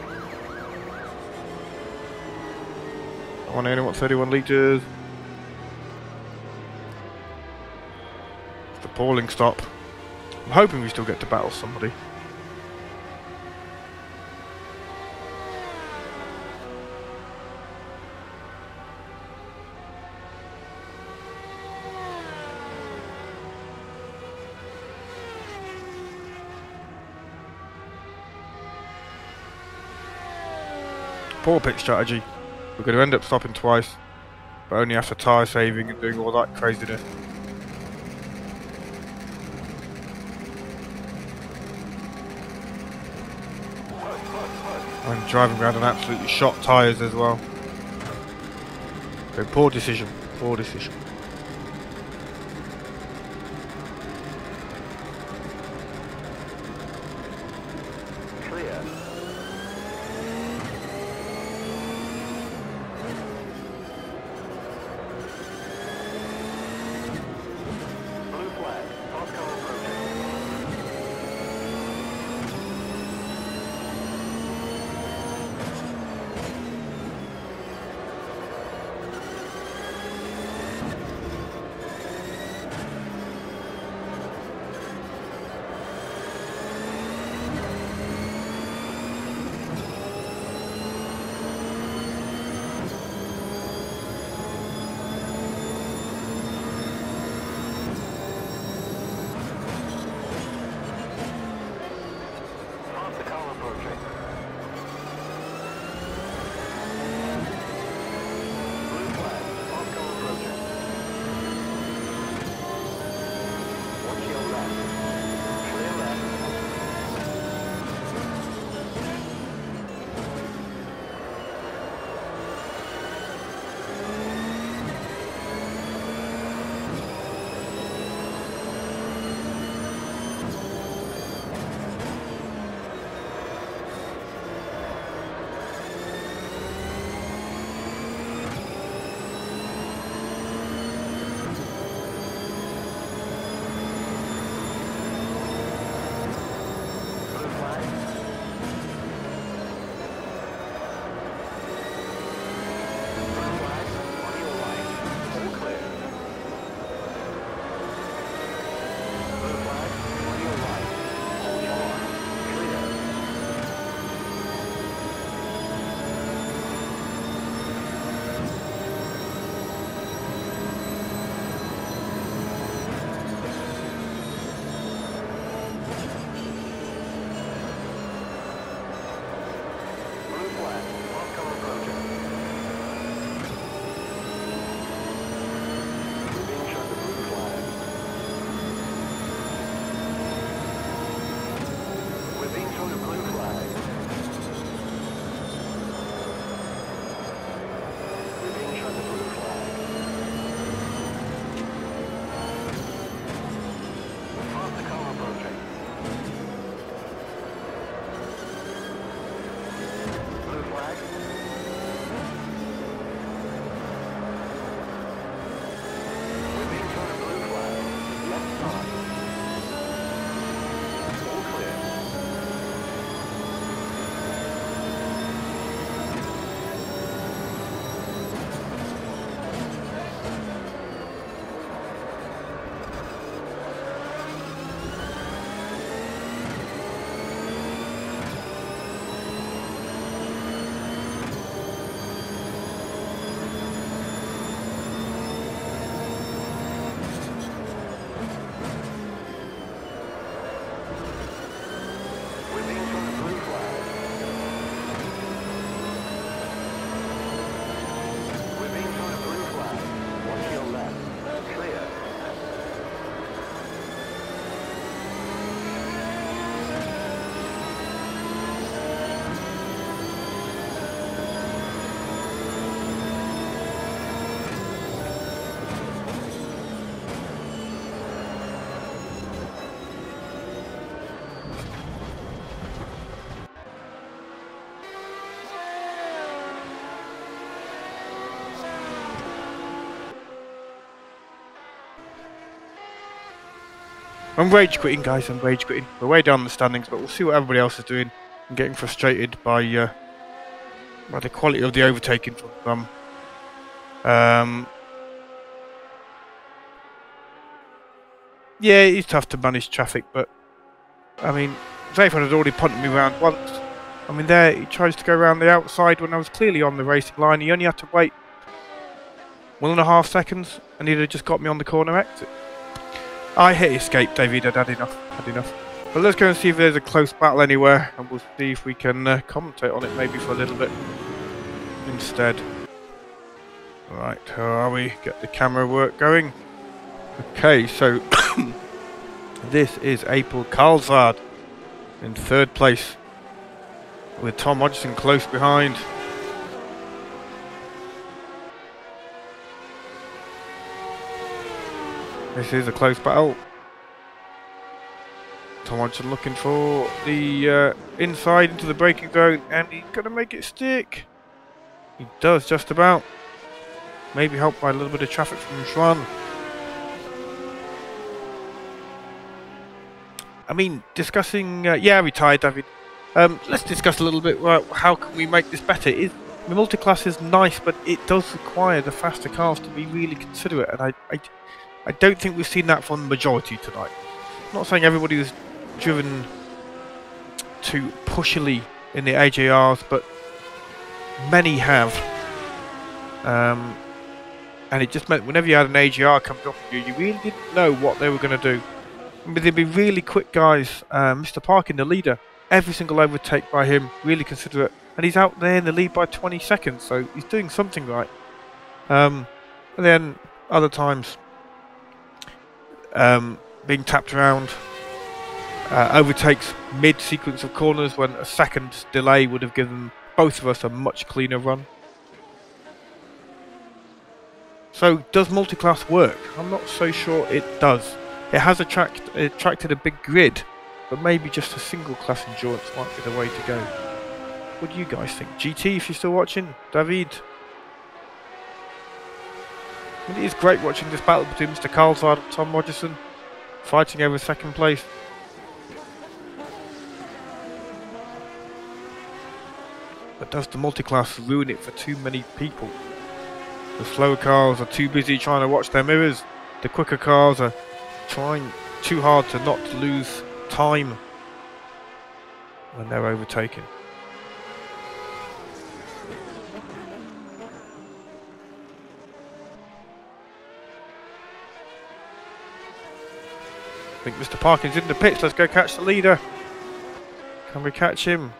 I only want 31 litres. The appalling stop. I'm hoping we still get to battle somebody. Poor pit strategy. We're going to end up stopping twice, but only after tyre saving and doing all that craziness. I'm driving around on absolutely shot tyres as well. So poor decision, poor decision. Clear. Blue flag. Fast car approaching. I'm rage quitting, guys. I'm rage quitting. We're way down the standings, but we'll see what everybody else is doing. I'm getting frustrated by the quality of the overtaking from some. Yeah, it's tough to manage traffic, but I mean, Zayfan had already punted me around once. I mean, there he tries to go around the outside when I was clearly on the racing line. He only had to wait 1.5 seconds, and he'd have just got me on the corner exit. I hit escape, David. I'd had enough. But let's go and see if there's a close battle anywhere, and we'll see if we can commentate on it maybe for a little bit instead. Right, how are we? Get the camera work going. Okay, so this is April Karlsvad in 3rd place, with Tom Hodgson close behind. This is a close battle. Tom Hodgson looking for the inside into the braking zone, and he's going to make it stick. He does just about. Maybe helped by a little bit of traffic from Schwan. I mean, discussing... yeah, retired, David. Let's discuss a little bit how can we make this better. The multiclass is nice, but it does require the faster cars to be really considerate, and I don't think we've seen that from the majority tonight. I'm not saying everybody was driven too pushily in the AJRs, but many have. And it just meant whenever you had an AJR coming up on you, you really didn't know what they were going to do. But they'd be really quick guys. Mr. Parkin, the leader, every single overtake by him, really considerate. And he's out there in the lead by 20 seconds, so he's doing something right. And then other times, being tapped around, overtakes mid-sequence of corners when a second delay would have given both of us a much cleaner run. So, does multiclass work? I'm not so sure it does. It has attracted a big grid, but maybe just a single class endurance might be the way to go. What do you guys think? GT, if you're still watching, David. I mean, it is great watching this battle between Mr. Karlsvad and Tom Rogerson, fighting over 2nd place. But does the multiclass ruin it for too many people? The slower cars are too busy trying to watch their mirrors. The quicker cars are trying too hard to not lose time when they're overtaken. I think Mr. Parkin's in the pits. Let's go catch the leader. Can we catch him?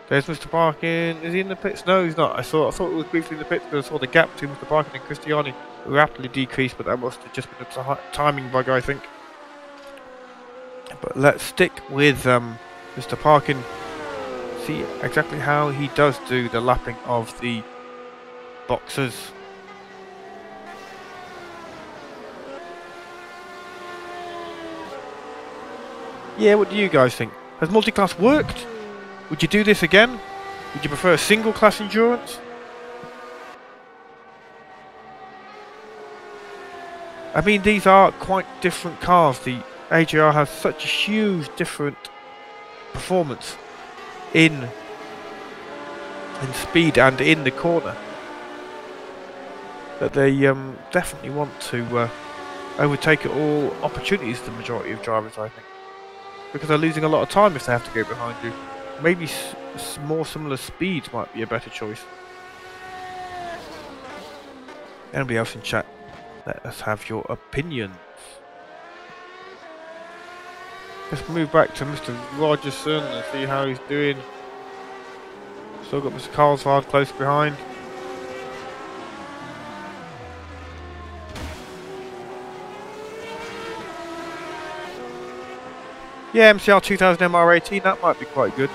There's Mr. Parkin. Is he in the pits? No, he's not. I thought it was briefly in the pits, but I saw the gap between Mr. Parkin and Christiani rapidly decreased, but that must have just been a timing bug, I think. But let's stick with Mr. Parkin. See exactly how he does do the lapping of the boxes. Yeah, what do you guys think? Has multiclass worked? Would you do this again? Would you prefer a single class endurance? I mean, these are quite different cars. The AJR has such a huge different performance in speed and in the corner that they definitely want to overtake at all opportunities, the majority of drivers, I think. Because they're losing a lot of time if they have to go behind you. Maybe more similar speeds might be a better choice. Anybody else in chat? Let us have your opinions. Let's move back to Mr. Rogerson and see how he's doing. Still got Mr. Karlsvad close behind. Yeah, MCR 2000 MR18, that might be quite good.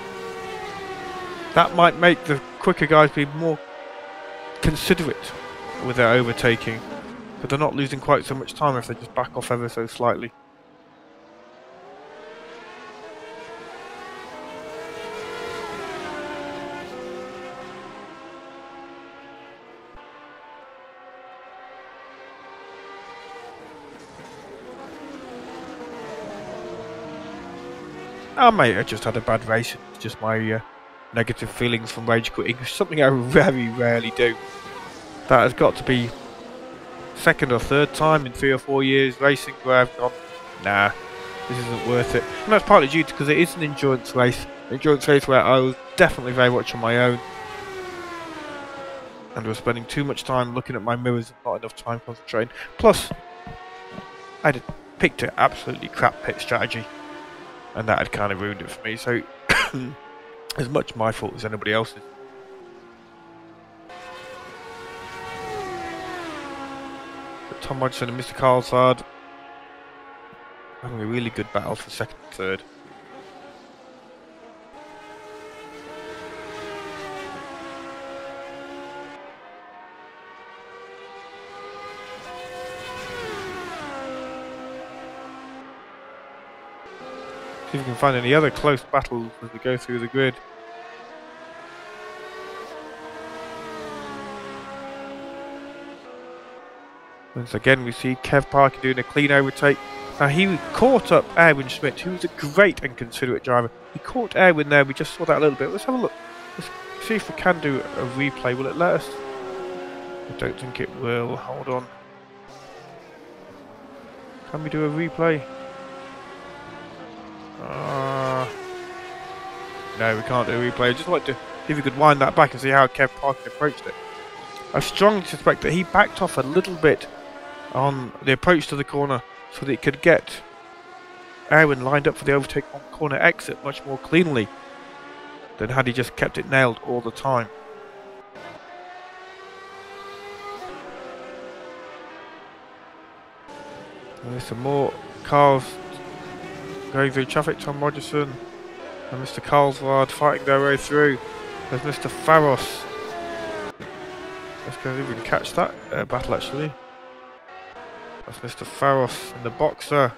That might make the quicker guys be more considerate with their overtaking, but they're not losing quite so much time if they just back off ever so slightly. Oh mate, I just had a bad race. It's just my negative feelings from rage quitting. Something I very rarely do. That has got to be second or third time in 3 or 4 years racing where I've gone, nah, this isn't worth it. And that's partly due to because it is an endurance race. An endurance race where I was definitely very much on my own. And was spending too much time looking at my mirrors and not enough time concentrating. Plus, I'd picked an absolutely crap pit strategy. And that had kind of ruined it for me. So, as much my fault as anybody else's. But Tom Hodgson and Mr. Carlsard having a really good battle for second and third. See if we can find any other close battles as we go through the grid. Once again we see Kev Parker doing a clean overtake. Now he caught up Erwin Schmidt, who was a great and considerate driver. He caught Erwin there, we just saw that a little bit. Let's have a look. Let's see if we can do a replay. Will it let us? I don't think it will. Hold on. Can we do a replay? No, we can't do a replay. I'd just like to see if we could wind that back and see how Kev Parker approached it. I strongly suspect that he backed off a little bit on the approach to the corner so that he could get Erwin lined up for the overtake on corner exit much more cleanly than had he just kept it nailed all the time. And there's some more cars going through traffic. Tom Rogerson and Mr. Carlsvard fighting their way through. There's Mr. Faros. Let's go see if we can catch that battle actually. That's Mr. Faros and the boxer.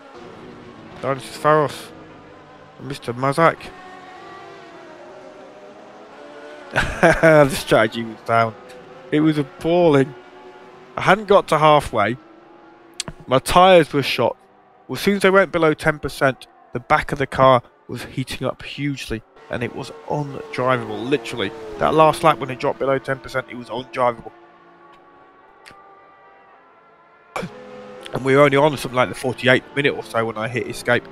Dinosaur Faros and Mr. Mazak. The strategy was down. It was appalling. I hadn't got to halfway. My tyres were shot. As soon as I went below 10%, the back of the car was heating up hugely and it was undrivable, literally. That last lap when it dropped below 10%, it was undrivable. And we were only on something like the 48th minute or so when I hit escape.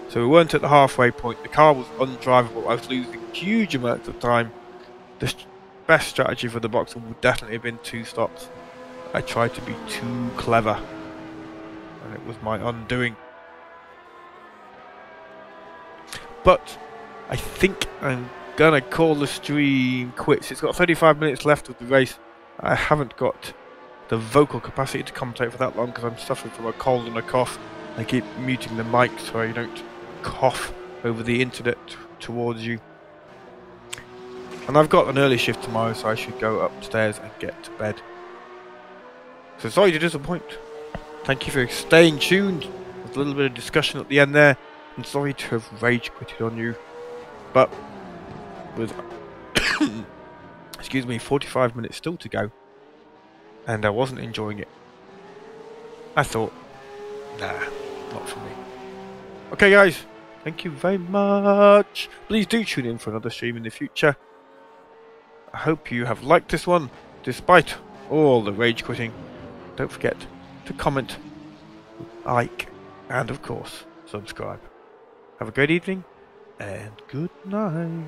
So we weren't at the halfway point. The car was undrivable. I was losing huge amounts of time. The best strategy for the boxer would definitely have been 2 stops. I tried to be too clever. And it was my undoing. But I think I'm gonna call the stream quits. It's got 35 minutes left of the race. I haven't got the vocal capacity to commentate for that long because I'm suffering from a cold and a cough. I keep muting the mic so I don't cough over the internet towards you. And I've got an early shift tomorrow, so I should go upstairs and get to bed. So sorry to disappoint. Thank you for staying tuned. There's a little bit of discussion at the end there. I'm sorry to have rage quitted on you. But with excuse me, 45 minutes still to go. And I wasn't enjoying it. I thought, nah, not for me. Okay guys, thank you very much. Please do tune in for another stream in the future. I hope you have liked this one, despite all the rage quitting. Don't forget to comment, like, and of course, subscribe. Have a great evening, and good night.